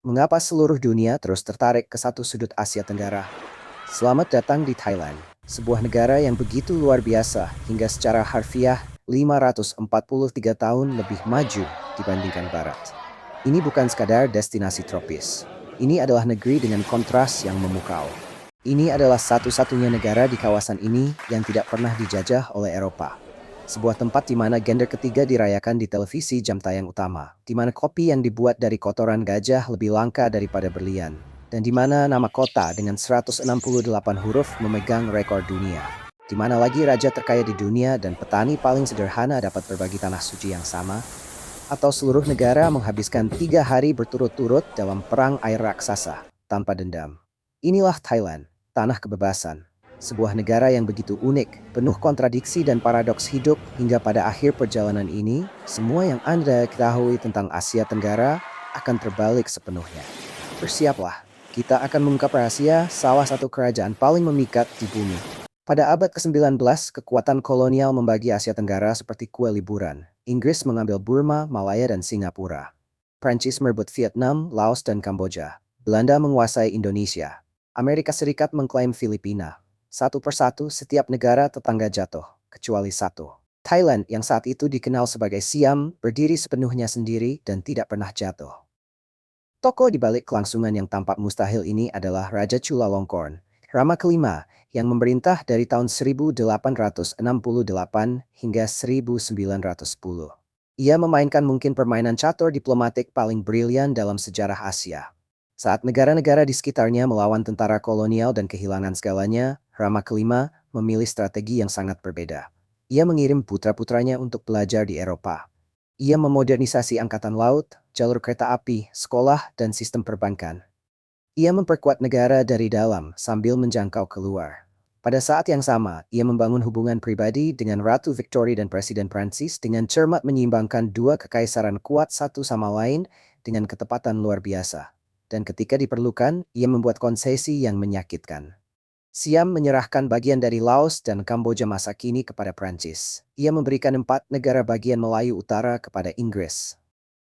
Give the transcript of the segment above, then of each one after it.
Mengapa seluruh dunia terus tertarik ke satu sudut Asia Tenggara? Selamat datang di Thailand, sebuah negara yang begitu luar biasa hingga secara harfiah 543 tahun lebih maju dibandingkan Barat. Ini bukan sekadar destinasi tropis. Ini adalah negeri dengan kontras yang memukau. Ini adalah satu-satunya negara di kawasan ini yang tidak pernah dijajah oleh Eropa. Sebuah tempat di mana gender ketiga dirayakan di televisi jam tayang utama, di mana kopi yang dibuat dari kotoran gajah lebih langka daripada berlian, dan di mana nama kota dengan 168 huruf memegang rekor dunia. Di mana lagi raja terkaya di dunia dan petani paling sederhana dapat berbagi tanah suci yang sama, atau seluruh negara menghabiskan 3 hari berturut-turut dalam perang air raksasa tanpa dendam. Inilah Thailand, tanah kebebasan. Sebuah negara yang begitu unik, penuh kontradiksi dan paradoks hidup hingga pada akhir perjalanan ini, semua yang Anda ketahui tentang Asia Tenggara akan terbalik sepenuhnya. Bersiaplah, kita akan mengungkap rahasia salah satu kerajaan paling memikat di bumi. Pada abad ke-19, kekuatan kolonial membagi Asia Tenggara seperti kue liburan. Inggris mengambil Burma, Malaya, dan Singapura. Prancis merebut Vietnam, Laos, dan Kamboja. Belanda menguasai Indonesia. Amerika Serikat mengklaim Filipina. Satu persatu, setiap negara tetangga jatuh, kecuali satu. Thailand yang saat itu dikenal sebagai Siam, berdiri sepenuhnya sendiri dan tidak pernah jatuh. Tokoh di balik kelangsungan yang tampak mustahil ini adalah Raja Chulalongkorn, Rama kelima, yang memerintah dari tahun 1868 hingga 1910. Ia memainkan mungkin permainan catur diplomatik paling brilian dalam sejarah Asia. Saat negara-negara di sekitarnya melawan tentara kolonial dan kehilangan segalanya, Rama kelima memilih strategi yang sangat berbeda. Ia mengirim putra-putranya untuk belajar di Eropa. Ia memodernisasi angkatan laut, jalur kereta api, sekolah, dan sistem perbankan. Ia memperkuat negara dari dalam sambil menjangkau keluar. Pada saat yang sama, ia membangun hubungan pribadi dengan Ratu Victoria dan Presiden Prancis dengan cermat menyeimbangkan dua kekaisaran kuat satu sama lain dengan ketepatan luar biasa. Dan ketika diperlukan, ia membuat konsesi yang menyakitkan. Siam menyerahkan bagian dari Laos dan Kamboja masa kini kepada Prancis. Ia memberikan 4 negara bagian Melayu Utara kepada Inggris.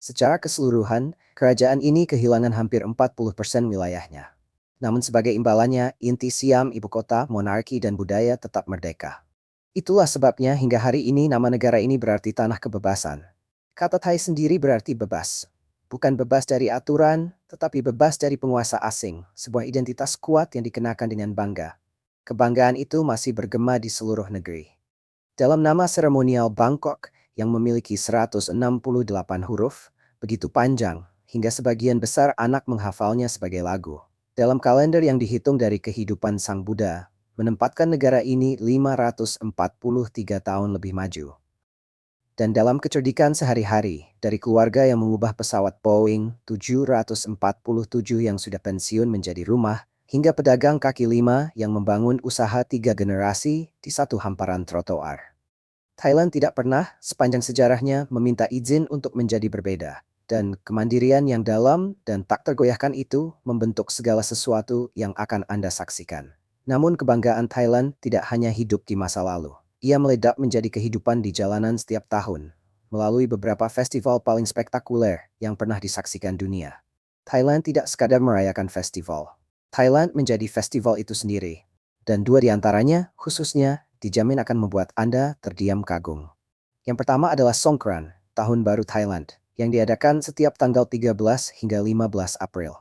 Secara keseluruhan, kerajaan ini kehilangan hampir 40% wilayahnya. Namun sebagai imbalannya, inti Siam, ibu kota, monarki, dan budaya tetap merdeka. Itulah sebabnya hingga hari ini nama negara ini berarti tanah kebebasan. Kata Thai sendiri berarti bebas. Bukan bebas dari aturan, tetapi bebas dari penguasa asing, sebuah identitas kuat yang dikenakan dengan bangga. Kebanggaan itu masih bergema di seluruh negeri. Dalam nama seremonial Bangkok yang memiliki 168 huruf, begitu panjang, hingga sebagian besar anak menghafalnya sebagai lagu. Dalam kalender yang dihitung dari kehidupan Sang Buddha, menempatkan negara ini 543 tahun lebih maju. Dan dalam kecerdikan sehari-hari, dari keluarga yang mengubah pesawat Boeing 747 yang sudah pensiun menjadi rumah, hingga pedagang kaki lima yang membangun usaha 3 generasi di satu hamparan trotoar. Thailand tidak pernah, sepanjang sejarahnya, meminta izin untuk menjadi berbeda. Dan kemandirian yang dalam dan tak tergoyahkan itu membentuk segala sesuatu yang akan Anda saksikan. Namun kebanggaan Thailand tidak hanya hidup di masa lalu. Ia meledak menjadi kehidupan di jalanan setiap tahun, melalui beberapa festival paling spektakuler yang pernah disaksikan dunia. Thailand tidak sekadar merayakan festival. Thailand menjadi festival itu sendiri. Dan 2 di antaranya, khususnya, dijamin akan membuat Anda terdiam kagum. Yang pertama adalah Songkran, Tahun Baru Thailand, yang diadakan setiap tanggal 13 hingga 15 April.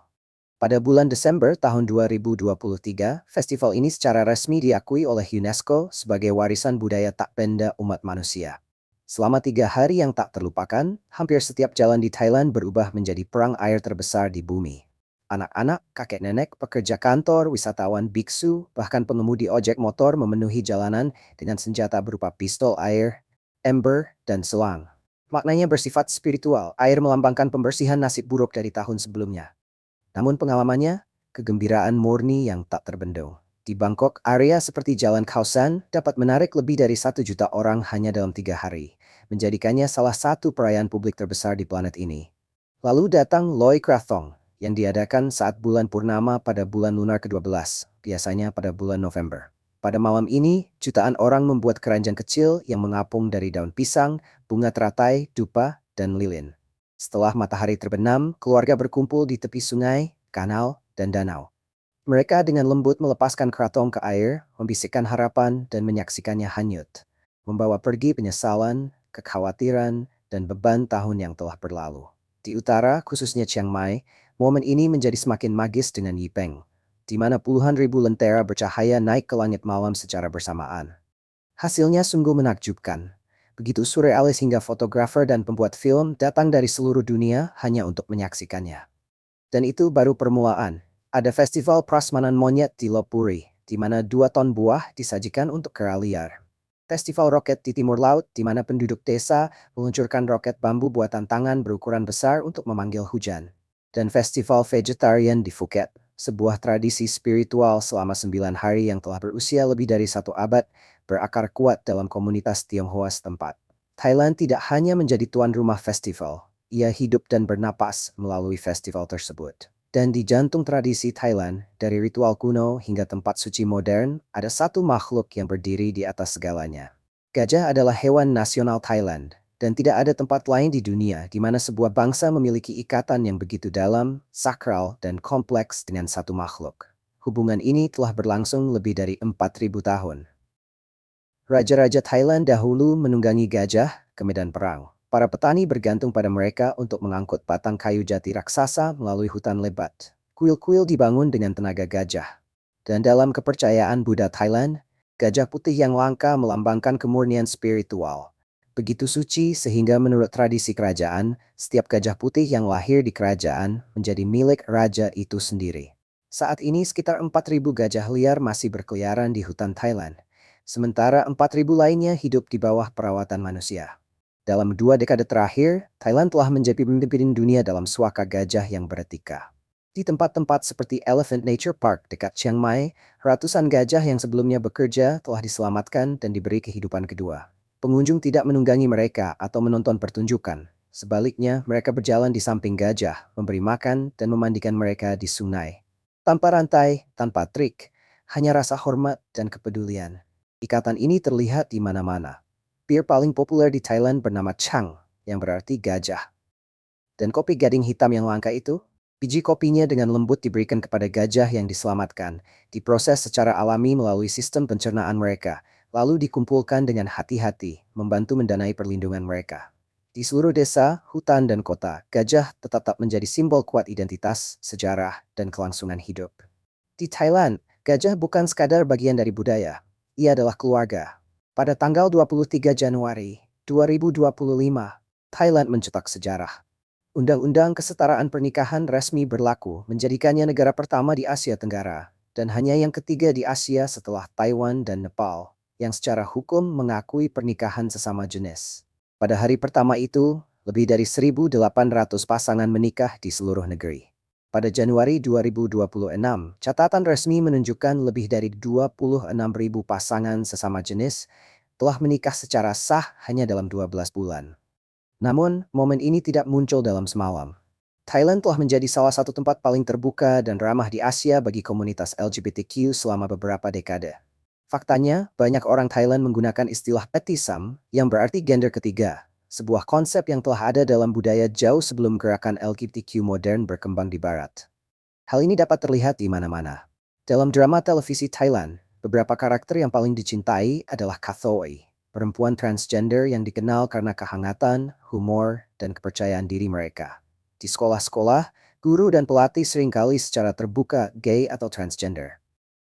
Pada bulan Desember tahun 2023, festival ini secara resmi diakui oleh UNESCO sebagai warisan budaya tak benda umat manusia. Selama 3 hari yang tak terlupakan, hampir setiap jalan di Thailand berubah menjadi perang air terbesar di bumi. Anak-anak, kakek nenek, pekerja kantor, wisatawan, biksu, bahkan pengemudi ojek motor memenuhi jalanan dengan senjata berupa pistol air, ember, dan selang. Maknanya bersifat spiritual, air melambangkan pembersihan nasib buruk dari tahun sebelumnya. Namun pengalamannya, kegembiraan murni yang tak terbendung. Di Bangkok, area seperti Jalan Khao San dapat menarik lebih dari 1 juta orang hanya dalam 3 hari, menjadikannya salah satu perayaan publik terbesar di planet ini. Lalu datang Loy Krathong, yang diadakan saat bulan purnama pada bulan lunar ke-12, biasanya pada bulan November. Pada malam ini, jutaan orang membuat keranjang kecil yang mengapung dari daun pisang, bunga teratai, dupa, dan lilin. Setelah matahari terbenam, keluarga berkumpul di tepi sungai, kanal, dan danau. Mereka dengan lembut melepaskan keraton ke air, membisikkan harapan, dan menyaksikannya hanyut. Membawa pergi penyesalan, kekhawatiran, dan beban tahun yang telah berlalu. Di utara, khususnya Chiang Mai, momen ini menjadi semakin magis dengan Yipeng, di mana puluhan ribu lentera bercahaya naik ke langit malam secara bersamaan. Hasilnya sungguh menakjubkan. Begitu surrealis hingga fotografer dan pembuat film datang dari seluruh dunia hanya untuk menyaksikannya. Dan itu baru permulaan. Ada festival prasmanan monyet di Lopburi, di mana 2 ton buah disajikan untuk kera liar. Festival roket di timur laut, di mana penduduk desa meluncurkan roket bambu buatan tangan berukuran besar untuk memanggil hujan. Dan festival vegetarian di Phuket, sebuah tradisi spiritual selama 9 hari yang telah berusia lebih dari 1 abad, berakar kuat dalam komunitas Tionghoa setempat. Thailand tidak hanya menjadi tuan rumah festival, ia hidup dan bernapas melalui festival tersebut. Dan di jantung tradisi Thailand, dari ritual kuno hingga tempat suci modern, ada satu makhluk yang berdiri di atas segalanya. Gajah adalah hewan nasional Thailand, dan tidak ada tempat lain di dunia di mana sebuah bangsa memiliki ikatan yang begitu dalam, sakral, dan kompleks dengan satu makhluk. Hubungan ini telah berlangsung lebih dari 4.000 tahun. Raja-raja Thailand dahulu menunggangi gajah ke medan perang. Para petani bergantung pada mereka untuk mengangkut batang kayu jati raksasa melalui hutan lebat. Kuil-kuil dibangun dengan tenaga gajah. Dan dalam kepercayaan Buddha Thailand, gajah putih yang langka melambangkan kemurnian spiritual. Begitu suci sehingga menurut tradisi kerajaan, setiap gajah putih yang lahir di kerajaan menjadi milik raja itu sendiri. Saat ini sekitar 4.000 gajah liar masih berkeliaran di hutan Thailand. Sementara 4.000 lainnya hidup di bawah perawatan manusia. Dalam 2 dekade terakhir, Thailand telah menjadi pemimpin dunia dalam suaka gajah yang beretika. Di tempat-tempat seperti Elephant Nature Park dekat Chiang Mai, ratusan gajah yang sebelumnya bekerja telah diselamatkan dan diberi kehidupan kedua. Pengunjung tidak menunggangi mereka atau menonton pertunjukan. Sebaliknya, mereka berjalan di samping gajah, memberi makan dan memandikan mereka di sungai. Tanpa rantai, tanpa trik, hanya rasa hormat dan kepedulian. Ikatan ini terlihat di mana-mana. Bir paling populer di Thailand bernama Chang, yang berarti gajah. Dan kopi gading hitam yang langka itu, biji kopinya dengan lembut diberikan kepada gajah yang diselamatkan, diproses secara alami melalui sistem pencernaan mereka, lalu dikumpulkan dengan hati-hati, membantu mendanai perlindungan mereka. Di seluruh desa, hutan, dan kota, gajah tetap menjadi simbol kuat identitas, sejarah, dan kelangsungan hidup. Di Thailand, gajah bukan sekadar bagian dari budaya, ia adalah keluarga. Pada tanggal 23 Januari 2025, Thailand mencetak sejarah. Undang-undang kesetaraan pernikahan resmi berlaku menjadikannya negara pertama di Asia Tenggara, dan hanya yang ketiga di Asia setelah Taiwan dan Nepal, yang secara hukum mengakui pernikahan sesama jenis. Pada hari pertama itu, lebih dari 1.800 pasangan menikah di seluruh negeri. Pada Januari 2026, catatan resmi menunjukkan lebih dari 26.000 pasangan sesama jenis telah menikah secara sah hanya dalam 12 bulan. Namun, momen ini tidak muncul dalam semalam. Thailand telah menjadi salah satu tempat paling terbuka dan ramah di Asia bagi komunitas LGBTQ selama beberapa dekade. Faktanya, banyak orang Thailand menggunakan istilah petisam yang berarti gender ketiga, sebuah konsep yang telah ada dalam budaya jauh sebelum gerakan LGBTQ modern berkembang di Barat. Hal ini dapat terlihat di mana-mana. Dalam drama televisi Thailand, beberapa karakter yang paling dicintai adalah Kathoey, perempuan transgender yang dikenal karena kehangatan, humor, dan kepercayaan diri mereka. Di sekolah-sekolah, guru dan pelatih seringkali secara terbuka gay atau transgender.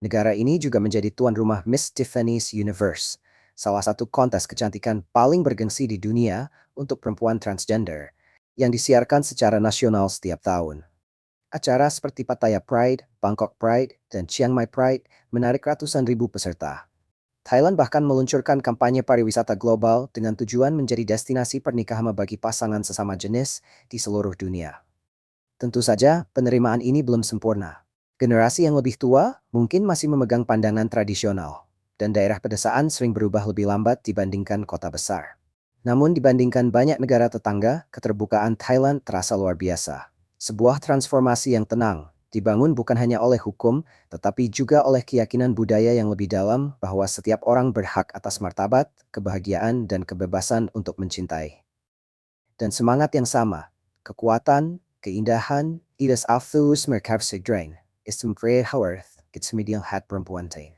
Negara ini juga menjadi tuan rumah Miss Tiffany's Universe, salah satu kontes kecantikan paling bergengsi di dunia untuk perempuan transgender, yang disiarkan secara nasional setiap tahun. Acara seperti Pattaya Pride, Bangkok Pride, dan Chiang Mai Pride menarik ratusan ribu peserta. Thailand bahkan meluncurkan kampanye pariwisata global dengan tujuan menjadi destinasi pernikahan bagi pasangan sesama jenis di seluruh dunia. Tentu saja, penerimaan ini belum sempurna. Generasi yang lebih tua mungkin masih memegang pandangan tradisional, dan daerah pedesaan sering berubah lebih lambat dibandingkan kota besar. Namun dibandingkan banyak negara tetangga, keterbukaan Thailand terasa luar biasa. Sebuah transformasi yang tenang, dibangun bukan hanya oleh hukum, tetapi juga oleh keyakinan budaya yang lebih dalam bahwa setiap orang berhak atas martabat, kebahagiaan, dan kebebasan untuk mencintai. Dan semangat yang sama, kekuatan, keindahan, idas afus merkavsigdrain, istum haworth, kitsmedial hat perempuan Thai.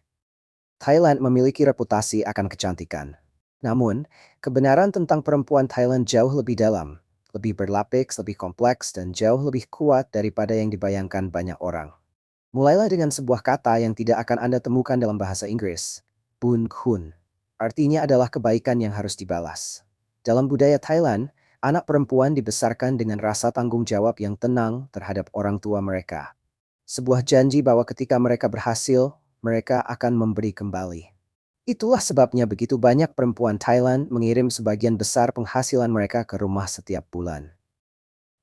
Thailand memiliki reputasi akan kecantikan. Namun, kebenaran tentang perempuan Thailand jauh lebih dalam, lebih berlapis, lebih kompleks, dan jauh lebih kuat daripada yang dibayangkan banyak orang. Mulailah dengan sebuah kata yang tidak akan Anda temukan dalam bahasa Inggris, bun khun. Artinya adalah kebaikan yang harus dibalas. Dalam budaya Thailand, anak perempuan dibesarkan dengan rasa tanggung jawab yang tenang terhadap orang tua mereka. Sebuah janji bahwa ketika mereka berhasil, mereka akan memberi kembali. Itulah sebabnya begitu banyak perempuan Thailand mengirim sebagian besar penghasilan mereka ke rumah setiap bulan.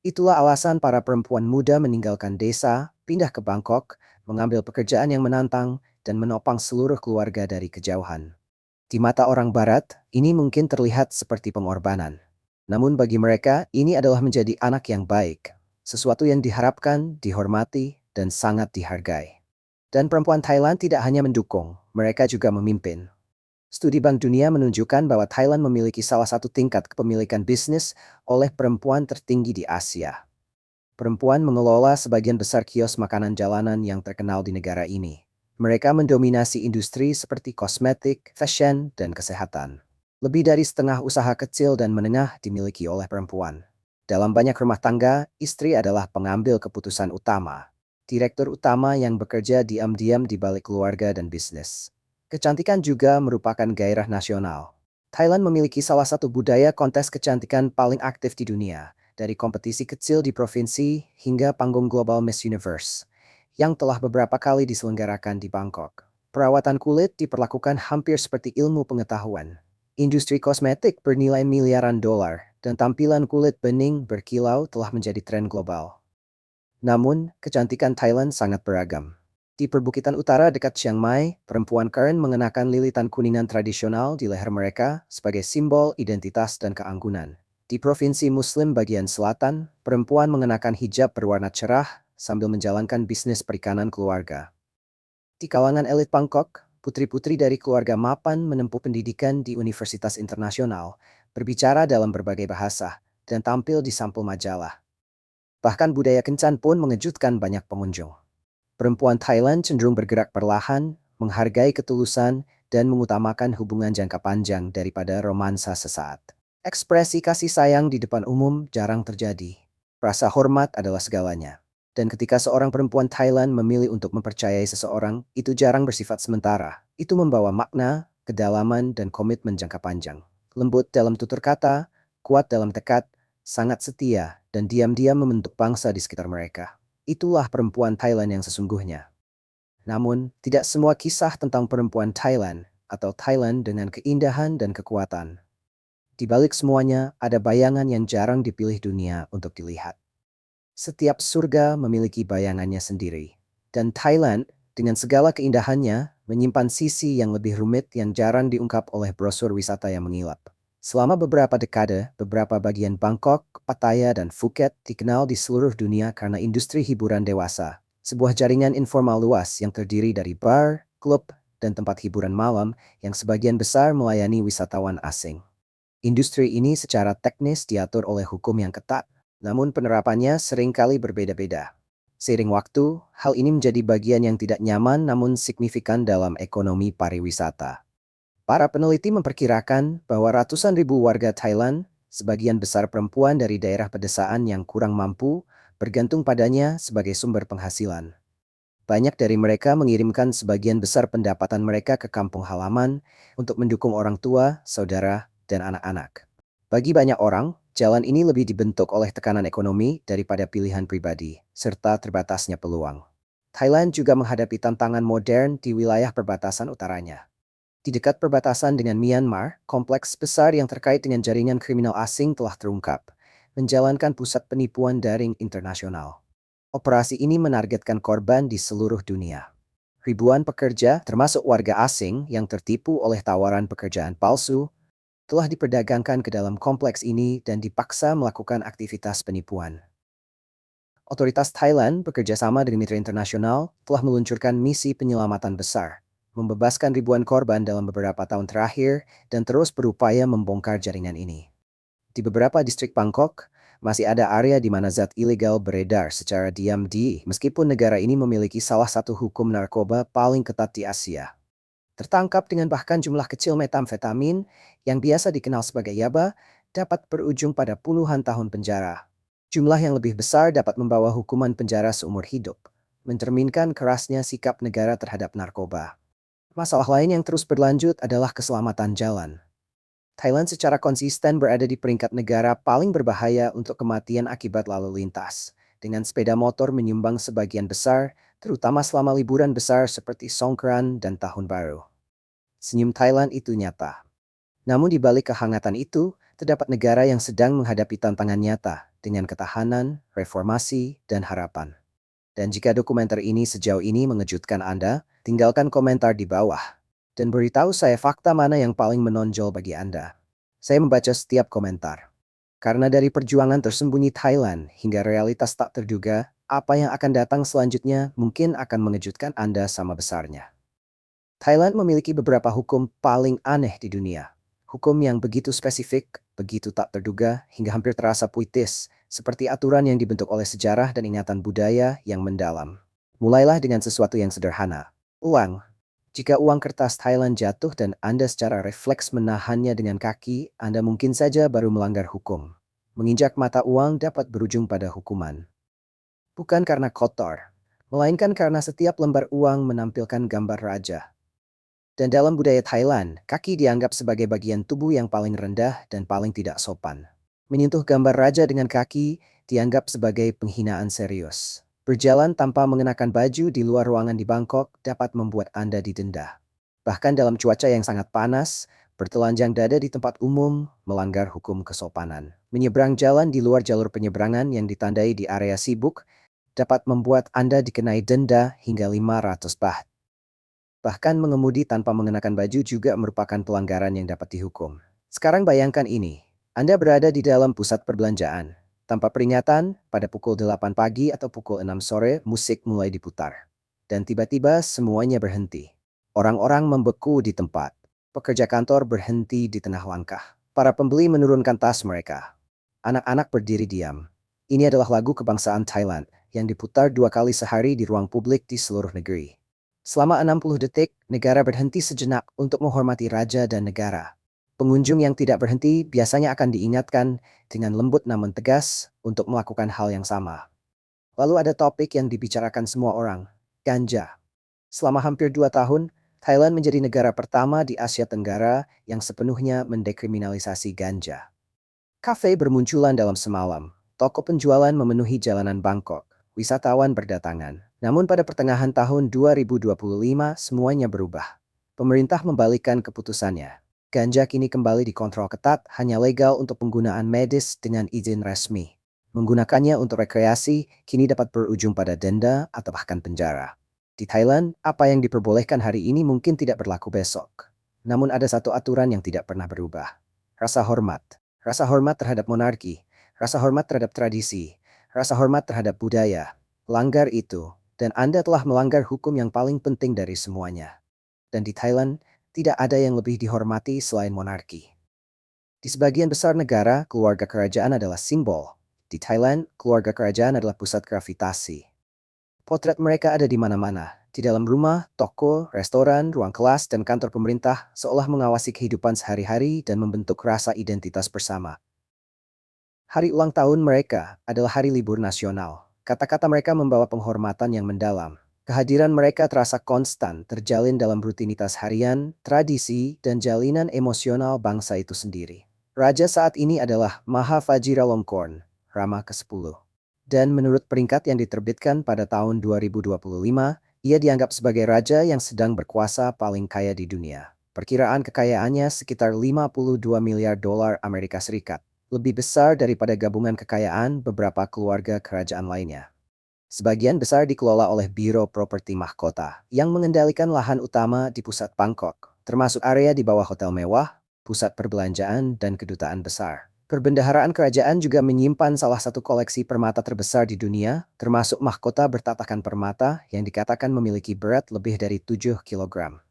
Itulah alasan para perempuan muda meninggalkan desa, pindah ke Bangkok, mengambil pekerjaan yang menantang, dan menopang seluruh keluarga dari kejauhan. Di mata orang Barat, ini mungkin terlihat seperti pengorbanan. Namun bagi mereka, ini adalah menjadi anak yang baik, sesuatu yang diharapkan, dihormati, dan sangat dihargai. Dan perempuan Thailand tidak hanya mendukung, mereka juga memimpin. Studi Bank Dunia menunjukkan bahwa Thailand memiliki salah satu tingkat kepemilikan bisnis oleh perempuan tertinggi di Asia. Perempuan mengelola sebagian besar kios makanan jalanan yang terkenal di negara ini. Mereka mendominasi industri seperti kosmetik, fashion, dan kesehatan. Lebih dari setengah usaha kecil dan menengah dimiliki oleh perempuan. Dalam banyak rumah tangga, istri adalah pengambil keputusan utama. Direktur utama yang bekerja diam-diam di balik keluarga dan bisnis. Kecantikan juga merupakan gairah nasional. Thailand memiliki salah satu budaya kontes kecantikan paling aktif di dunia, dari kompetisi kecil di provinsi hingga panggung global Miss Universe, yang telah beberapa kali diselenggarakan di Bangkok. Perawatan kulit diperlakukan hampir seperti ilmu pengetahuan. Industri kosmetik bernilai miliaran dolar, dan tampilan kulit bening berkilau telah menjadi tren global. Namun, kecantikan Thailand sangat beragam. Di perbukitan utara dekat Chiang Mai, perempuan Karen mengenakan lilitan kuningan tradisional di leher mereka sebagai simbol identitas dan keanggunan. Di provinsi Muslim bagian selatan, perempuan mengenakan hijab berwarna cerah sambil menjalankan bisnis perikanan keluarga. Di kalangan elit Bangkok, putri-putri dari keluarga mapan menempuh pendidikan di universitas internasional, berbicara dalam berbagai bahasa, dan tampil di sampul majalah. Bahkan budaya kencan pun mengejutkan banyak pengunjung. Perempuan Thailand cenderung bergerak perlahan, menghargai ketulusan, dan mengutamakan hubungan jangka panjang daripada romansa sesaat. Ekspresi kasih sayang di depan umum jarang terjadi. Rasa hormat adalah segalanya. Dan ketika seorang perempuan Thailand memilih untuk mempercayai seseorang, itu jarang bersifat sementara. Itu membawa makna, kedalaman, dan komitmen jangka panjang. Lembut dalam tutur kata, kuat dalam tekad, sangat setia, dan diam-diam membentuk bangsa di sekitar mereka. Itulah perempuan Thailand yang sesungguhnya. Namun, tidak semua kisah tentang perempuan Thailand atau Thailand dengan keindahan dan kekuatan. Di balik semuanya, ada bayangan yang jarang dipilih dunia untuk dilihat. Setiap surga memiliki bayangannya sendiri. Dan Thailand, dengan segala keindahannya, menyimpan sisi yang lebih rumit yang jarang diungkap oleh brosur wisata yang mengilap. Selama beberapa dekade, beberapa bagian Bangkok, Pattaya, dan Phuket dikenal di seluruh dunia karena industri hiburan dewasa. Sebuah jaringan informal luas yang terdiri dari bar, klub, dan tempat hiburan malam yang sebagian besar melayani wisatawan asing. Industri ini secara teknis diatur oleh hukum yang ketat, namun penerapannya seringkali berbeda-beda. Seiring waktu, hal ini menjadi bagian yang tidak nyaman namun signifikan dalam ekonomi pariwisata. Para peneliti memperkirakan bahwa ratusan ribu warga Thailand, sebagian besar perempuan dari daerah pedesaan yang kurang mampu, bergantung padanya sebagai sumber penghasilan. Banyak dari mereka mengirimkan sebagian besar pendapatan mereka ke kampung halaman untuk mendukung orang tua, saudara, dan anak-anak. Bagi banyak orang, jalan ini lebih dibentuk oleh tekanan ekonomi daripada pilihan pribadi, serta terbatasnya peluang. Thailand juga menghadapi tantangan modern di wilayah perbatasan utaranya. Di dekat perbatasan dengan Myanmar, kompleks besar yang terkait dengan jaringan kriminal asing telah terungkap, menjalankan pusat penipuan daring internasional. Operasi ini menargetkan korban di seluruh dunia. Ribuan pekerja, termasuk warga asing yang tertipu oleh tawaran pekerjaan palsu, telah diperdagangkan ke dalam kompleks ini dan dipaksa melakukan aktivitas penipuan. Otoritas Thailand bekerja sama dengan mitra internasional telah meluncurkan misi penyelamatan besar, membebaskan ribuan korban dalam beberapa tahun terakhir dan terus berupaya membongkar jaringan ini. Di beberapa distrik Bangkok, Masih ada area di mana zat ilegal beredar secara diam-diam meskipun negara ini memiliki salah satu hukum narkoba paling ketat di Asia. Tertangkap dengan bahkan jumlah kecil metamfetamin yang biasa dikenal sebagai yaba dapat berujung pada puluhan tahun penjara. Jumlah yang lebih besar dapat membawa hukuman penjara seumur hidup, mencerminkan kerasnya sikap negara terhadap narkoba. Masalah lain yang terus berlanjut adalah keselamatan jalan. Thailand secara konsisten berada di peringkat negara paling berbahaya untuk kematian akibat lalu lintas, dengan sepeda motor menyumbang sebagian besar, terutama selama liburan besar seperti Songkran dan Tahun Baru. Senyum Thailand itu nyata. Namun di balik kehangatan itu, terdapat negara yang sedang menghadapi tantangan nyata dengan ketahanan, reformasi, dan harapan. Dan jika dokumenter ini sejauh ini mengejutkan Anda, tinggalkan komentar di bawah dan beritahu saya fakta mana yang paling menonjol bagi Anda. Saya membaca setiap komentar. Karena dari perjuangan tersembunyi Thailand hingga realitas tak terduga, apa yang akan datang selanjutnya mungkin akan mengejutkan Anda sama besarnya. Thailand memiliki beberapa hukum paling aneh di dunia. Hukum yang begitu spesifik, begitu tak terduga, hingga hampir terasa puitis, seperti aturan yang dibentuk oleh sejarah dan ingatan budaya yang mendalam. Mulailah dengan sesuatu yang sederhana. Uang. Jika uang kertas Thailand jatuh dan Anda secara refleks menahannya dengan kaki, Anda mungkin saja baru melanggar hukum. Menginjak mata uang dapat berujung pada hukuman. Bukan karena kotor, melainkan karena setiap lembar uang menampilkan gambar raja. Dan dalam budaya Thailand, kaki dianggap sebagai bagian tubuh yang paling rendah dan paling tidak sopan. Menyentuh gambar raja dengan kaki dianggap sebagai penghinaan serius. Berjalan tanpa mengenakan baju di luar ruangan di Bangkok dapat membuat Anda didenda. Bahkan dalam cuaca yang sangat panas, bertelanjang dada di tempat umum melanggar hukum kesopanan. Menyeberang jalan di luar jalur penyeberangan yang ditandai di area sibuk dapat membuat Anda dikenai denda hingga 500 baht. Bahkan mengemudi tanpa mengenakan baju juga merupakan pelanggaran yang dapat dihukum. Sekarang bayangkan ini, Anda berada di dalam pusat perbelanjaan. Tanpa peringatan, pada pukul 8 pagi atau pukul 6 sore, musik mulai diputar. Dan tiba-tiba semuanya berhenti. Orang-orang membeku di tempat. Pekerja kantor berhenti di tengah langkah. Para pembeli menurunkan tas mereka. Anak-anak berdiri diam. Ini adalah lagu kebangsaan Thailand yang diputar 2 kali sehari di ruang publik di seluruh negeri. Selama 60 detik, negara berhenti sejenak untuk menghormati raja dan negara. Pengunjung yang tidak berhenti biasanya akan diingatkan dengan lembut namun tegas untuk melakukan hal yang sama. Lalu ada topik yang dibicarakan semua orang, ganja. Selama hampir 2 tahun, Thailand menjadi negara pertama di Asia Tenggara yang sepenuhnya mendekriminalisasi ganja. Kafe bermunculan dalam semalam, toko penjualan memenuhi jalanan Bangkok, wisatawan berdatangan. Namun pada pertengahan tahun 2025 semuanya berubah. Pemerintah membalikkan keputusannya. Ganja kini kembali dikontrol ketat, hanya legal untuk penggunaan medis dengan izin resmi. Menggunakannya untuk rekreasi kini dapat berujung pada denda atau bahkan penjara. Di Thailand, apa yang diperbolehkan hari ini mungkin tidak berlaku besok. Namun ada satu aturan yang tidak pernah berubah. Rasa hormat. Rasa hormat terhadap monarki. Rasa hormat terhadap tradisi. Rasa hormat terhadap budaya. Langgar itu, dan Anda telah melanggar hukum yang paling penting dari semuanya. Dan di Thailand, tidak ada yang lebih dihormati selain monarki. Di sebagian besar negara, keluarga kerajaan adalah simbol. Di Thailand, keluarga kerajaan adalah pusat gravitasi. Potret mereka ada di mana-mana, di dalam rumah, toko, restoran, ruang kelas, dan kantor pemerintah, seolah mengawasi kehidupan sehari-hari dan membentuk rasa identitas bersama. Hari ulang tahun mereka adalah hari libur nasional. Kata-kata mereka membawa penghormatan yang mendalam. Kehadiran mereka terasa konstan, terjalin dalam rutinitas harian, tradisi, dan jalinan emosional bangsa itu sendiri. Raja saat ini adalah Maha Vajiralongkorn, Rama ke-10. Dan menurut peringkat yang diterbitkan pada tahun 2025, ia dianggap sebagai raja yang sedang berkuasa paling kaya di dunia. Perkiraan kekayaannya sekitar 52 miliar dolar Amerika Serikat, lebih besar daripada gabungan kekayaan beberapa keluarga kerajaan lainnya. Sebagian besar dikelola oleh Biro Properti Mahkota yang mengendalikan lahan utama di pusat Bangkok, termasuk area di bawah hotel mewah, pusat perbelanjaan, dan kedutaan besar. Perbendaharaan kerajaan juga menyimpan salah satu koleksi permata terbesar di dunia, termasuk mahkota bertatakan permata yang dikatakan memiliki berat lebih dari 7 kg.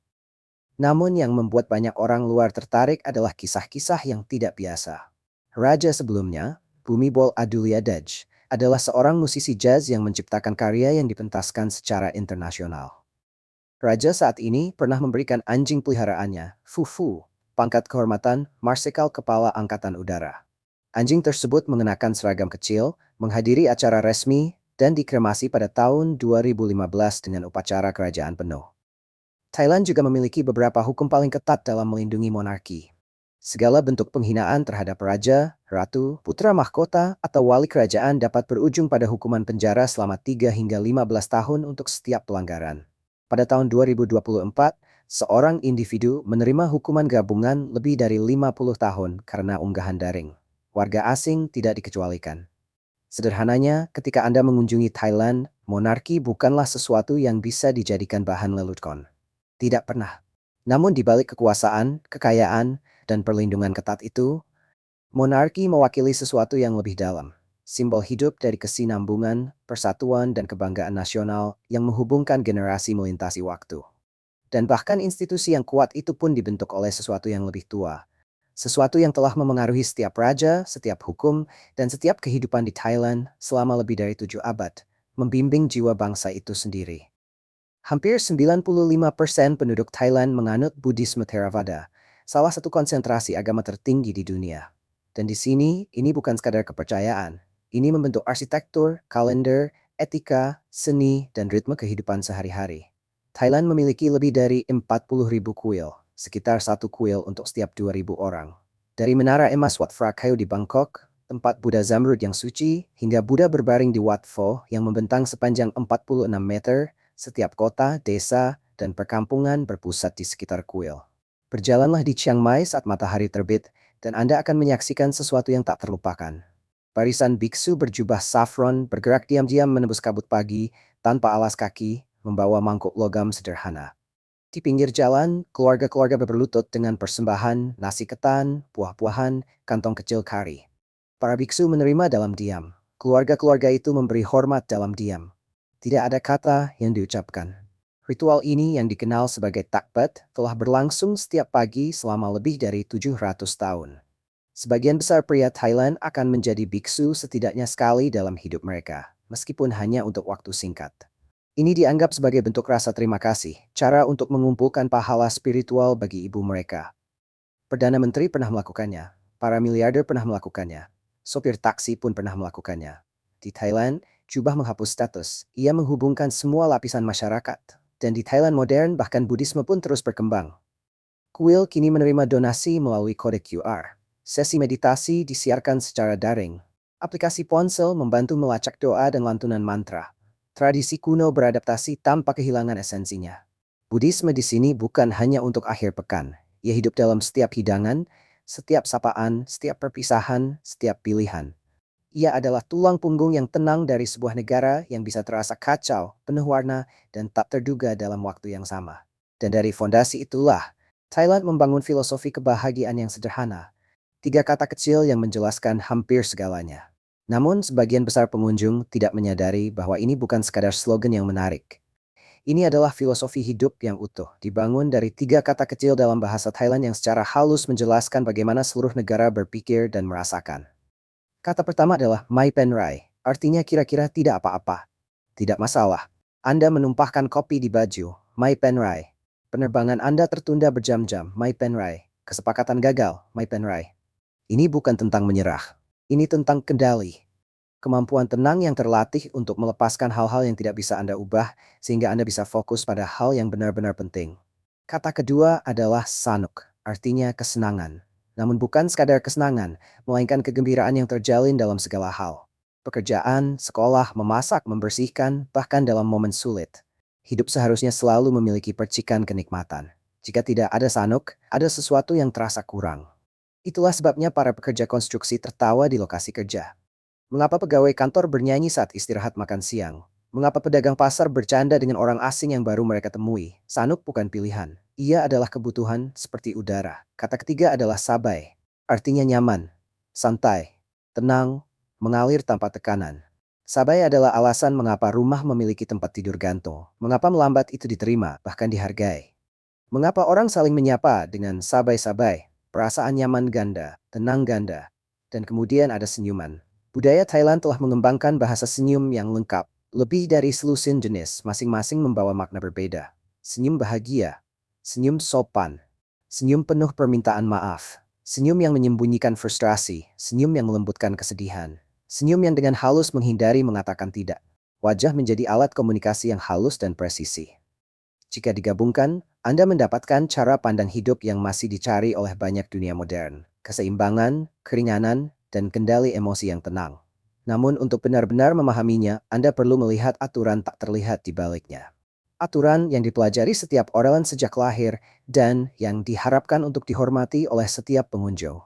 Namun yang membuat banyak orang luar tertarik adalah kisah-kisah yang tidak biasa. Raja sebelumnya, Bhumibol Adulyadej, adalah seorang musisi jazz yang menciptakan karya yang dipentaskan secara internasional. Raja saat ini pernah memberikan anjing peliharaannya, Fufu, pangkat kehormatan Marsikal Kepala Angkatan Udara. Anjing tersebut mengenakan seragam kecil, menghadiri acara resmi, dan dikremasi pada tahun 2015 dengan upacara kerajaan penuh. Thailand juga memiliki beberapa hukum paling ketat dalam melindungi monarki. Segala bentuk penghinaan terhadap raja, ratu, putra mahkota, atau wali kerajaan dapat berujung pada hukuman penjara selama 3 hingga 15 tahun untuk setiap pelanggaran. Pada tahun 2024, seorang individu menerima hukuman gabungan lebih dari 50 tahun karena unggahan daring. Warga asing tidak dikecualikan. Sederhananya, ketika Anda mengunjungi Thailand, monarki bukanlah sesuatu yang bisa dijadikan bahan lelucon. Tidak pernah. Namun di balik kekuasaan, kekayaan, dan perlindungan ketat itu, monarki mewakili sesuatu yang lebih dalam. Simbol hidup dari kesinambungan, persatuan, dan kebanggaan nasional yang menghubungkan generasi melintasi waktu. Dan bahkan institusi yang kuat itu pun dibentuk oleh sesuatu yang lebih tua. Sesuatu yang telah memengaruhi setiap raja, setiap hukum, dan setiap kehidupan di Thailand selama lebih dari 7 abad, membimbing jiwa bangsa itu sendiri. Hampir 95% penduduk Thailand menganut Buddhisme Theravada, salah satu konsentrasi agama tertinggi di dunia. Dan di sini, ini bukan sekadar kepercayaan. Ini membentuk arsitektur, kalender, etika, seni, dan ritme kehidupan sehari-hari. Thailand memiliki lebih dari 40.000 kuil, sekitar 1 kuil untuk setiap 2.000 orang. Dari Menara Emas Wat Phra Kaew di Bangkok, tempat Buddha Zamrud yang suci, hingga Buddha berbaring di Wat Pho yang membentang sepanjang 46 meter, setiap kota, desa, dan perkampungan berpusat di sekitar kuil. Berjalanlah di Chiang Mai saat matahari terbit, dan Anda akan menyaksikan sesuatu yang tak terlupakan. Barisan biksu berjubah saffron bergerak diam-diam menembus kabut pagi, tanpa alas kaki, membawa mangkuk logam sederhana. Di pinggir jalan, keluarga-keluarga berlutut dengan persembahan, nasi ketan, buah-buahan, kantong kecil kari. Para biksu menerima dalam diam. Keluarga-keluarga itu memberi hormat dalam diam. Tidak ada kata yang diucapkan. Ritual ini yang dikenal sebagai takbat telah berlangsung setiap pagi selama lebih dari 700 tahun. Sebagian besar pria Thailand akan menjadi biksu setidaknya sekali dalam hidup mereka, meskipun hanya untuk waktu singkat. Ini dianggap sebagai bentuk rasa terima kasih, cara untuk mengumpulkan pahala spiritual bagi ibu mereka. Perdana Menteri pernah melakukannya, para miliarder pernah melakukannya, sopir taksi pun pernah melakukannya. Di Thailand, jubah menghapus status, ia menghubungkan semua lapisan masyarakat. Dan di Thailand modern bahkan Buddhisme pun terus berkembang. Kuil kini menerima donasi melalui kode QR. Sesi meditasi disiarkan secara daring. Aplikasi ponsel membantu melacak doa dan lantunan mantra. Tradisi kuno beradaptasi tanpa kehilangan esensinya. Buddhisme di sini bukan hanya untuk akhir pekan. Ia hidup dalam setiap hidangan, setiap sapaan, setiap perpisahan, setiap pilihan. Ia adalah tulang punggung yang tenang dari sebuah negara yang bisa terasa kacau, penuh warna, dan tak terduga dalam waktu yang sama. Dan dari fondasi itulah, Thailand membangun filosofi kebahagiaan yang sederhana. 3 kata kecil yang menjelaskan hampir segalanya. Namun, sebagian besar pengunjung tidak menyadari bahwa ini bukan sekadar slogan yang menarik. Ini adalah filosofi hidup yang utuh, dibangun dari 3 kata kecil dalam bahasa Thailand yang secara halus menjelaskan bagaimana seluruh negara berpikir dan merasakan. Kata pertama adalah Mai Pen Rai, artinya kira-kira tidak apa-apa. Tidak masalah. Anda menumpahkan kopi di baju, Mai Pen Rai. Penerbangan Anda tertunda berjam-jam, Mai Pen Rai. Kesepakatan gagal, Mai Pen Rai. Ini bukan tentang menyerah. Ini tentang kendali. Kemampuan tenang yang terlatih untuk melepaskan hal-hal yang tidak bisa Anda ubah, sehingga Anda bisa fokus pada hal yang benar-benar penting. Kata kedua adalah Sanuk, artinya kesenangan. Namun bukan sekadar kesenangan, melainkan kegembiraan yang terjalin dalam segala hal. Pekerjaan, sekolah, memasak, membersihkan, bahkan dalam momen sulit. Hidup seharusnya selalu memiliki percikan kenikmatan. Jika tidak ada sanuk, ada sesuatu yang terasa kurang. Itulah sebabnya para pekerja konstruksi tertawa di lokasi kerja. Mengapa pegawai kantor bernyanyi saat istirahat makan siang? Mengapa pedagang pasar bercanda dengan orang asing yang baru mereka temui? Sanuk bukan pilihan. Ia adalah kebutuhan seperti udara. Kata ketiga adalah sabai. Artinya nyaman, santai, tenang, mengalir tanpa tekanan. Sabai adalah alasan mengapa rumah memiliki tempat tidur gantung. Mengapa melambat itu diterima, bahkan dihargai. Mengapa orang saling menyapa dengan sabai-sabai. Perasaan nyaman ganda, tenang ganda, dan kemudian ada senyuman. Budaya Thailand telah mengembangkan bahasa senyum yang lengkap. Lebih dari selusin jenis, masing-masing membawa makna berbeda. Senyum bahagia, senyum sopan, senyum penuh permintaan maaf, senyum yang menyembunyikan frustrasi, senyum yang melembutkan kesedihan, senyum yang dengan halus menghindari mengatakan tidak. Wajah menjadi alat komunikasi yang halus dan presisi. Jika digabungkan, Anda mendapatkan cara pandang hidup yang masih dicari oleh banyak dunia modern. Keseimbangan, keringanan, dan kendali emosi yang tenang. Namun untuk benar-benar memahaminya, Anda perlu melihat aturan tak terlihat di baliknya. Aturan yang dipelajari setiap orang sejak lahir dan yang diharapkan untuk dihormati oleh setiap pengunjung.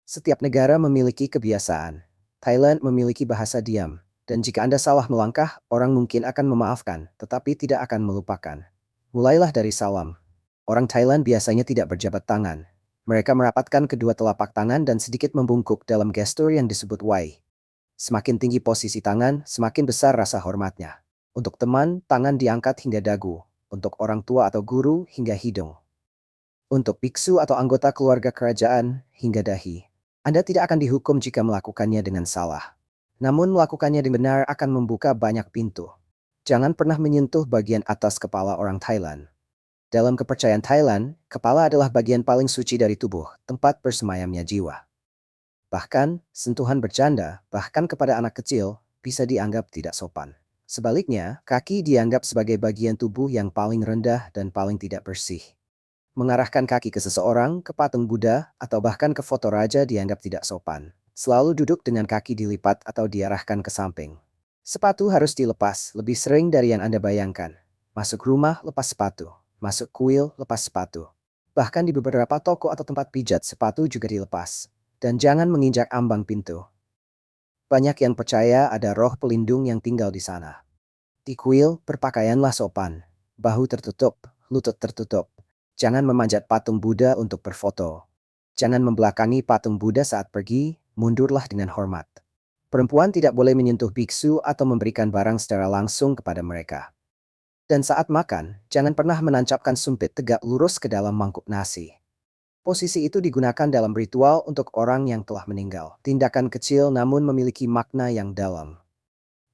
Setiap negara memiliki kebiasaan. Thailand memiliki bahasa diam, dan jika Anda salah melangkah, orang mungkin akan memaafkan, tetapi tidak akan melupakan. Mulailah dari salam. Orang Thailand biasanya tidak berjabat tangan. Mereka merapatkan kedua telapak tangan dan sedikit membungkuk dalam gestur yang disebut wai. Semakin tinggi posisi tangan, semakin besar rasa hormatnya. Untuk teman, tangan diangkat hingga dagu. Untuk orang tua atau guru, hingga hidung. Untuk biksu atau anggota keluarga kerajaan, hingga dahi. Anda tidak akan dihukum jika melakukannya dengan salah. Namun melakukannya dengan benar akan membuka banyak pintu. Jangan pernah menyentuh bagian atas kepala orang Thailand. Dalam kepercayaan Thailand, kepala adalah bagian paling suci dari tubuh, tempat bersemayamnya jiwa. Bahkan, sentuhan bercanda, bahkan kepada anak kecil, bisa dianggap tidak sopan. Sebaliknya, kaki dianggap sebagai bagian tubuh yang paling rendah dan paling tidak bersih. Mengarahkan kaki ke seseorang, ke patung Buddha, atau bahkan ke foto raja dianggap tidak sopan. Selalu duduk dengan kaki dilipat atau diarahkan ke samping. Sepatu harus dilepas, lebih sering dari yang Anda bayangkan. Masuk rumah, lepas sepatu. Masuk kuil, lepas sepatu. Bahkan di beberapa toko atau tempat pijat, sepatu juga dilepas. Dan jangan menginjak ambang pintu. Banyak yang percaya ada roh pelindung yang tinggal di sana. Di kuil, berpakaianlah sopan. Bahu tertutup, lutut tertutup. Jangan memanjat patung Buddha untuk berfoto. Jangan membelakangi patung Buddha saat pergi, mundurlah dengan hormat. Perempuan tidak boleh menyentuh biksu atau memberikan barang secara langsung kepada mereka. Dan saat makan, jangan pernah menancapkan sumpit tegak lurus ke dalam mangkuk nasi. Posisi itu digunakan dalam ritual untuk orang yang telah meninggal. Tindakan kecil namun memiliki makna yang dalam.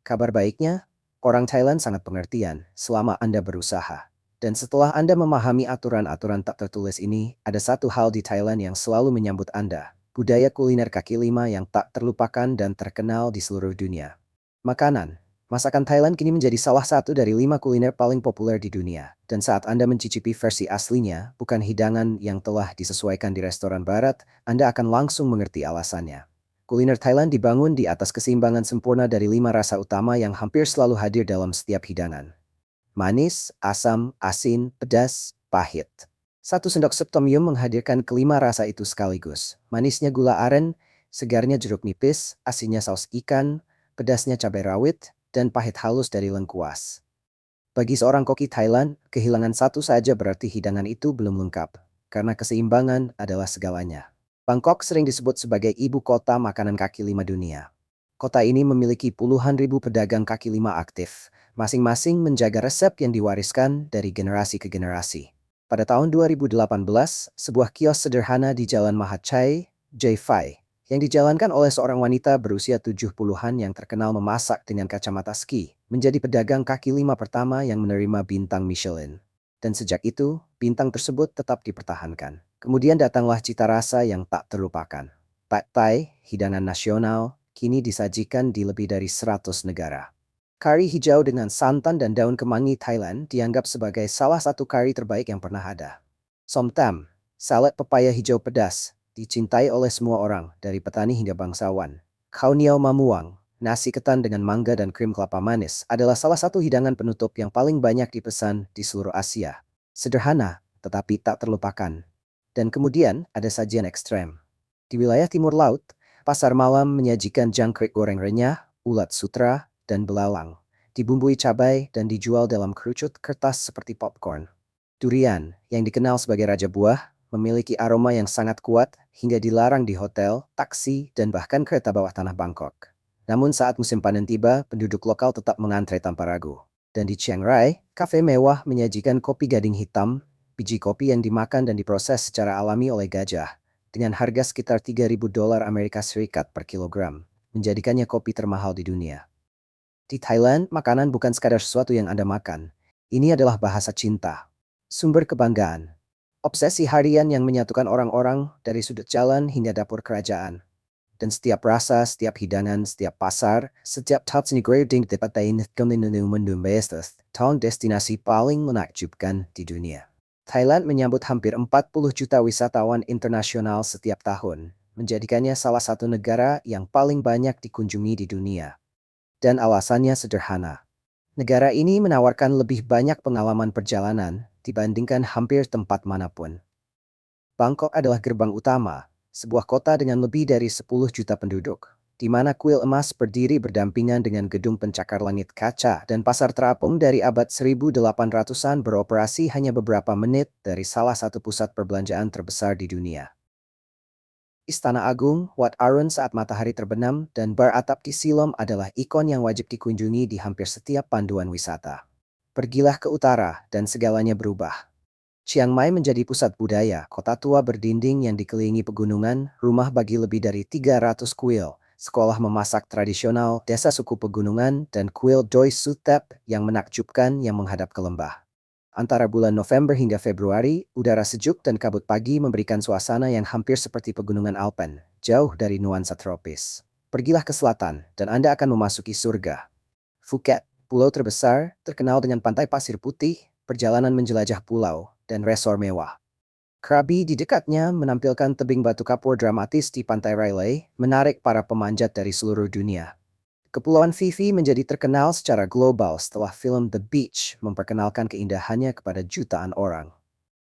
Kabar baiknya, orang Thailand sangat pengertian selama Anda berusaha. Dan setelah Anda memahami aturan-aturan tak tertulis ini, ada satu hal di Thailand yang selalu menyambut Anda. Budaya kuliner kaki lima yang tak terlupakan dan terkenal di seluruh dunia. Makanan. Masakan Thailand kini menjadi salah satu dari 5 kuliner paling populer di dunia. Dan saat Anda mencicipi versi aslinya, bukan hidangan yang telah disesuaikan di restoran barat, Anda akan langsung mengerti alasannya. Kuliner Thailand dibangun di atas keseimbangan sempurna dari 5 rasa utama yang hampir selalu hadir dalam setiap hidangan. Manis, asam, asin, pedas, pahit. Satu sendok sup tom yum menghadirkan kelima rasa itu sekaligus. Manisnya gula aren, segarnya jeruk nipis, asinnya saus ikan, pedasnya cabai rawit, dan pahit halus dari lengkuas. Bagi seorang koki Thailand, kehilangan satu saja berarti hidangan itu belum lengkap, karena keseimbangan adalah segalanya. Bangkok sering disebut sebagai ibu kota makanan kaki lima dunia. Kota ini memiliki puluhan ribu pedagang kaki lima aktif, masing-masing menjaga resep yang diwariskan dari generasi ke generasi. Pada tahun 2018, sebuah kios sederhana di Jalan Mahat Chai, J5, yang dijalankan oleh seorang wanita berusia 70-an yang terkenal memasak dengan kacamata ski, menjadi pedagang kaki lima pertama yang menerima bintang Michelin. Dan sejak itu, bintang tersebut tetap dipertahankan. Kemudian datanglah cita rasa yang tak terlupakan. Pad Thai, hidangan nasional, kini disajikan di lebih dari 100 negara. Kari hijau dengan santan dan daun kemangi Thailand dianggap sebagai salah satu kari terbaik yang pernah ada. Som Tam, salad pepaya hijau pedas, dicintai oleh semua orang, dari petani hingga bangsawan. Khao Niao Mamuang, nasi ketan dengan mangga dan krim kelapa manis, adalah salah satu hidangan penutup yang paling banyak dipesan di seluruh Asia. Sederhana, tetapi tak terlupakan. Dan kemudian ada sajian ekstrem. Di wilayah timur laut, pasar malam menyajikan jangkrik goreng renyah, ulat sutra, dan belalang. Dibumbui cabai dan dijual dalam kerucut kertas seperti popcorn. Durian, yang dikenal sebagai raja buah, memiliki aroma yang sangat kuat hingga dilarang di hotel, taksi, dan bahkan kereta bawah tanah Bangkok. Namun saat musim panen tiba, penduduk lokal tetap mengantre tanpa ragu. Dan di Chiang Rai, kafe mewah menyajikan kopi gading hitam, biji kopi yang dimakan dan diproses secara alami oleh gajah, dengan harga sekitar $3.000 Amerika Serikat per kilogram. menjadikannya kopi termahal di dunia. Di Thailand, makanan bukan sekadar sesuatu yang Anda makan. Ini adalah bahasa cinta, sumber kebanggaan, obsesi harian yang menyatukan orang-orang dari sudut jalan hingga dapur kerajaan. Dan setiap rasa, setiap hidangan, setiap pasar, setiap tempat ding dapatain keminu mendumbaestes, tong destinasi paling menakjubkan di dunia. Thailand menyambut hampir 40 juta wisatawan internasional setiap tahun, menjadikannya salah satu negara yang paling banyak dikunjungi di dunia. Dan alasannya sederhana. Negara ini menawarkan lebih banyak pengalaman perjalanan dibandingkan hampir tempat manapun. Bangkok adalah gerbang utama, sebuah kota dengan lebih dari 10 juta penduduk, di mana kuil emas berdiri berdampingan dengan gedung pencakar langit kaca dan pasar terapung dari abad 1800-an beroperasi hanya beberapa menit dari salah satu pusat perbelanjaan terbesar di dunia. Istana Agung, Wat Arun saat matahari terbenam, dan bar atap di Silom adalah ikon yang wajib dikunjungi di hampir setiap panduan wisata. Pergilah ke utara dan segalanya berubah. Chiang Mai menjadi pusat budaya, kota tua berdinding yang dikelilingi pegunungan, rumah bagi lebih dari 300 kuil, sekolah memasak tradisional, desa suku pegunungan, dan kuil Doi Suthep yang menakjubkan yang menghadap ke lembah. Antara bulan November hingga Februari, udara sejuk dan kabut pagi memberikan suasana yang hampir seperti pegunungan Alpen, jauh dari nuansa tropis. Pergilah ke selatan, dan Anda akan memasuki surga. Phuket, pulau terbesar, terkenal dengan pantai pasir putih, perjalanan menjelajah pulau, dan resor mewah. Krabi di dekatnya menampilkan tebing batu kapur dramatis di pantai Railay, menarik para pemanjat dari seluruh dunia. Kepulauan Phi menjadi terkenal secara global setelah film The Beach memperkenalkan keindahannya kepada jutaan orang.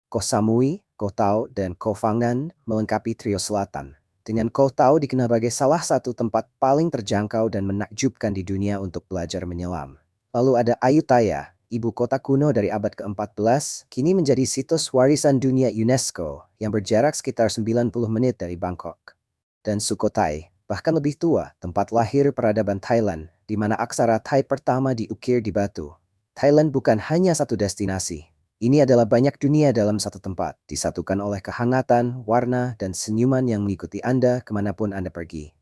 Koh Samui, Koh Tao, dan Koh Phangan melengkapi trio selatan. Dengan Koh Tao dikenal sebagai salah satu tempat paling terjangkau dan menakjubkan di dunia untuk belajar menyelam. Lalu ada Ayutthaya, ibu kota kuno dari abad ke-14, kini menjadi situs warisan dunia UNESCO yang berjarak sekitar 90 menit dari Bangkok. Dan Sukhothai, bahkan lebih tua, tempat lahir peradaban Thailand, di mana aksara Thai pertama diukir di batu. Thailand bukan hanya satu destinasi. Ini adalah banyak dunia dalam satu tempat, disatukan oleh kehangatan, warna, dan senyuman yang mengikuti Anda kemanapun Anda pergi.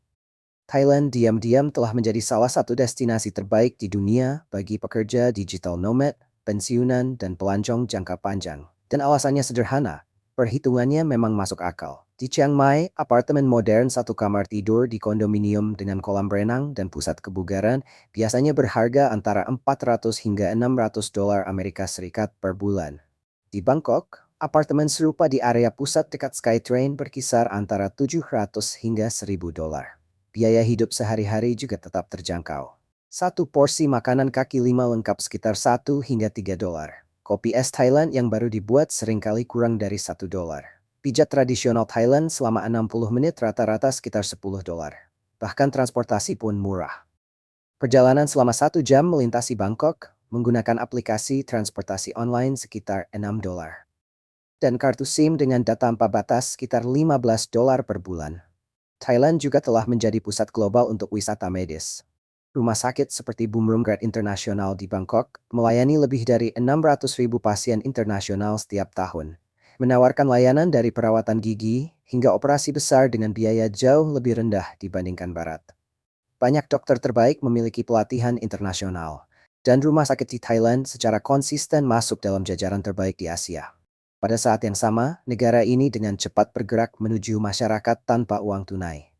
Thailand diam-diam telah menjadi salah satu destinasi terbaik di dunia bagi pekerja digital nomad, pensiunan, dan pelancong jangka panjang. Dan alasannya sederhana, perhitungannya memang masuk akal. Di Chiang Mai, apartemen modern satu kamar tidur di kondominium dengan kolam renang dan pusat kebugaran biasanya berharga antara 400 hingga 600 dolar Amerika Serikat per bulan. Di Bangkok, apartemen serupa di area pusat dekat Skytrain berkisar antara 700 hingga 1000 dolar. Biaya hidup sehari-hari juga tetap terjangkau. Satu porsi makanan kaki lima lengkap sekitar 1 hingga 3 dolar. Kopi es Thailand yang baru dibuat seringkali kurang dari 1 dolar. Pijat tradisional Thailand selama 60 menit rata-rata sekitar 10 dolar. Bahkan transportasi pun murah. Perjalanan selama 1 jam melintasi Bangkok menggunakan aplikasi transportasi online sekitar 6 dolar. Dan kartu SIM dengan data tanpa batas sekitar 15 dolar per bulan. Thailand juga telah menjadi pusat global untuk wisata medis. Rumah sakit seperti Bumrungrad Internasional di Bangkok melayani lebih dari 600.000 pasien internasional setiap tahun, menawarkan layanan dari perawatan gigi hingga operasi besar dengan biaya jauh lebih rendah dibandingkan Barat. Banyak dokter terbaik memiliki pelatihan internasional, dan rumah sakit di Thailand secara konsisten masuk dalam jajaran terbaik di Asia. Pada saat yang sama, negara ini dengan cepat bergerak menuju masyarakat tanpa uang tunai.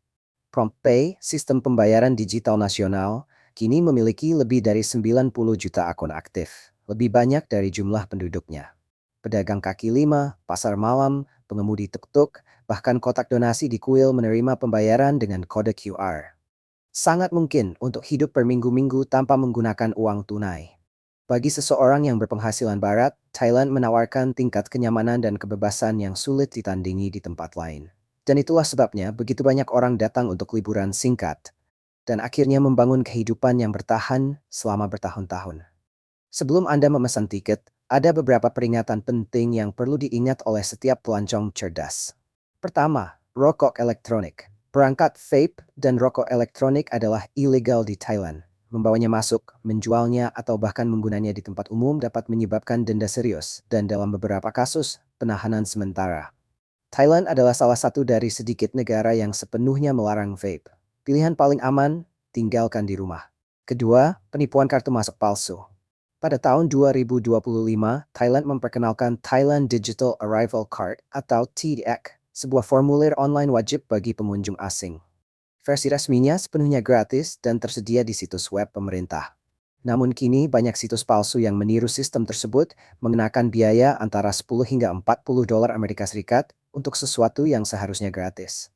PromptPay, sistem pembayaran digital nasional, kini memiliki lebih dari 90 juta akun aktif, lebih banyak dari jumlah penduduknya. Pedagang kaki lima, pasar malam, pengemudi tuk-tuk, bahkan kotak donasi di kuil menerima pembayaran dengan kode QR. Sangat mungkin untuk hidup per minggu-minggu tanpa menggunakan uang tunai. Bagi seseorang yang berpenghasilan barat, Thailand menawarkan tingkat kenyamanan dan kebebasan yang sulit ditandingi di tempat lain. Dan itulah sebabnya begitu banyak orang datang untuk liburan singkat, dan akhirnya membangun kehidupan yang bertahan selama bertahun-tahun. Sebelum Anda memesan tiket, ada beberapa peringatan penting yang perlu diingat oleh setiap pelancong cerdas. Pertama, rokok elektronik. Perangkat vape dan rokok elektronik adalah ilegal di Thailand. Membawanya masuk, menjualnya, atau bahkan menggunanya di tempat umum dapat menyebabkan denda serius, dan dalam beberapa kasus, penahanan sementara. Thailand adalah salah satu dari sedikit negara yang sepenuhnya melarang vape. Pilihan paling aman, tinggalkan di rumah. Kedua, penipuan kartu masuk palsu. Pada tahun 2025, Thailand memperkenalkan Thailand Digital Arrival Card atau TDC, sebuah formulir online wajib bagi pengunjung asing. Versi resminya sepenuhnya gratis dan tersedia di situs web pemerintah. Namun kini banyak situs palsu yang meniru sistem tersebut mengenakan biaya antara 10 hingga 40 dolar Amerika Serikat untuk sesuatu yang seharusnya gratis.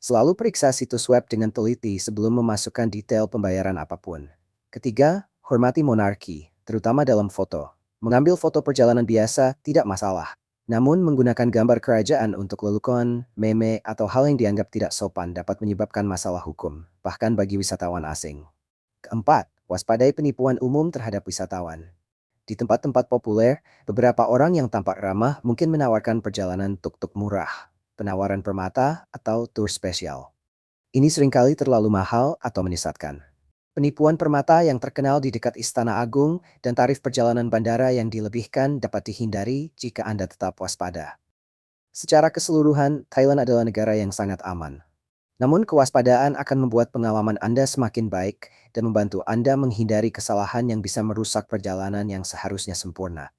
Selalu periksa situs web dengan teliti sebelum memasukkan detail pembayaran apapun. Ketiga, hormati monarki, terutama dalam foto. Mengambil foto perjalanan biasa tidak masalah. Namun menggunakan gambar kerajaan untuk lelucon, meme, atau hal yang dianggap tidak sopan dapat menyebabkan masalah hukum, bahkan bagi wisatawan asing. Keempat, waspadai penipuan umum terhadap wisatawan. Di tempat-tempat populer, beberapa orang yang tampak ramah mungkin menawarkan perjalanan tuk-tuk murah, penawaran permata, atau tur spesial. Ini seringkali terlalu mahal atau menyesatkan. Penipuan permata yang terkenal di dekat Istana Agung dan tarif perjalanan bandara yang dilebihkan dapat dihindari jika Anda tetap waspada. Secara keseluruhan, Thailand adalah negara yang sangat aman. Namun kewaspadaan akan membuat pengalaman Anda semakin baik dan membantu Anda menghindari kesalahan yang bisa merusak perjalanan yang seharusnya sempurna.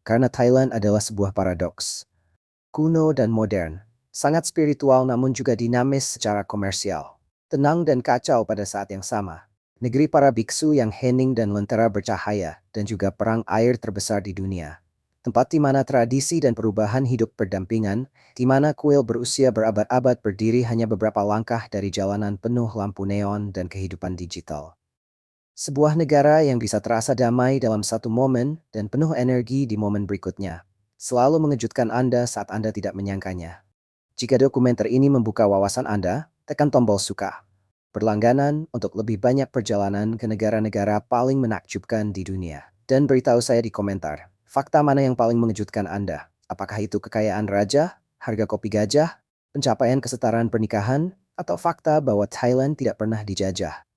Karena Thailand adalah sebuah paradoks. Kuno dan modern, sangat spiritual namun juga dinamis secara komersial. Tenang dan kacau pada saat yang sama. Negeri para biksu yang hening dan lentera bercahaya dan juga perang air terbesar di dunia. Tempat di mana tradisi dan perubahan hidup berdampingan, di mana kuil berusia berabad-abad berdiri hanya beberapa langkah dari jalanan penuh lampu neon dan kehidupan digital. Sebuah negara yang bisa terasa damai dalam satu momen dan penuh energi di momen berikutnya. Selalu mengejutkan Anda saat Anda tidak menyangkanya. Jika dokumenter ini membuka wawasan Anda, tekan tombol suka. Berlangganan untuk lebih banyak perjalanan ke negara-negara paling menakjubkan di dunia. Dan beritahu saya di komentar. Fakta mana yang paling mengejutkan Anda? Apakah itu kekayaan raja, harga kopi gajah, pencapaian kesetaraan pernikahan, atau fakta bahwa Thailand tidak pernah dijajah?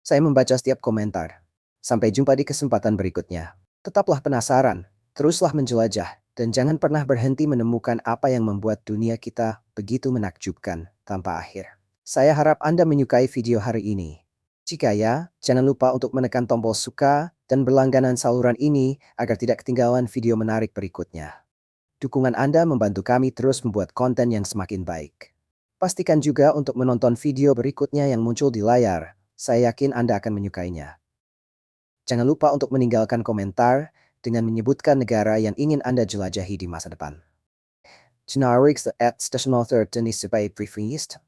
Saya membaca setiap komentar. Sampai jumpa di kesempatan berikutnya. Tetaplah penasaran, teruslah menjelajah, dan jangan pernah berhenti menemukan apa yang membuat dunia kita begitu menakjubkan tanpa akhir. Saya harap Anda menyukai video hari ini. Jika ya, jangan lupa untuk menekan tombol suka dan berlangganan saluran ini agar tidak ketinggalan video menarik berikutnya. Dukungan Anda membantu kami terus membuat konten yang semakin baik. Pastikan juga untuk menonton video berikutnya yang muncul di layar. Saya yakin Anda akan menyukainya. Jangan lupa untuk meninggalkan komentar dengan menyebutkan negara yang ingin Anda jelajahi di masa depan. Generics at Station Author Denis Sebaik Briefingist.